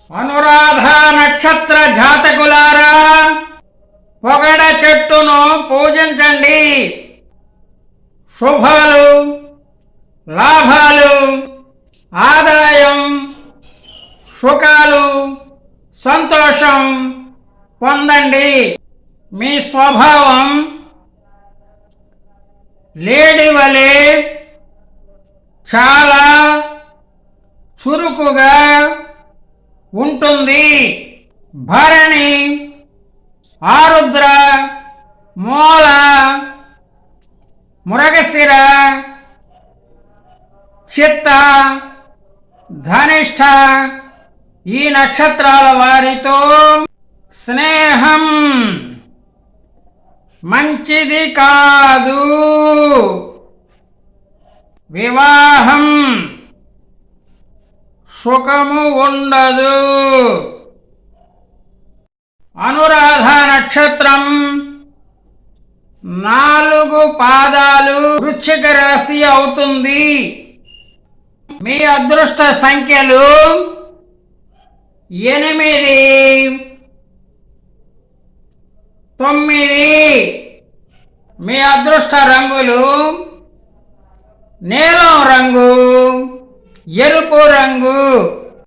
అనురాధ నక్షత్ర జాతకులారా, పొగడ చెట్టును పూజించండి. శుభాలు, లాభాలు, ఆదాయం, సుఖాలు, సంతోషం పొందండి. మీ స్వభావం లేడి వలె చాలా చురుకుగా ఉంటుంది. భరణి, ఆరుద్ర, మూల, మృగశిర, చిత్త, ధనిష్ఠ ఈ నక్షత్రాల వారితో స్నేహం మంచిది కాదు. వివాహం సుఖము ఉండదు. అనురాధ నక్షత్రం 4 పాదాలు వృశ్చిక రాశి అవుతుంది. మీ అదృష్ట సంఖ్యలు 8, 9. మీ అదృష్ట రంగులు నీలం రంగు, ఎరుపు రంగు.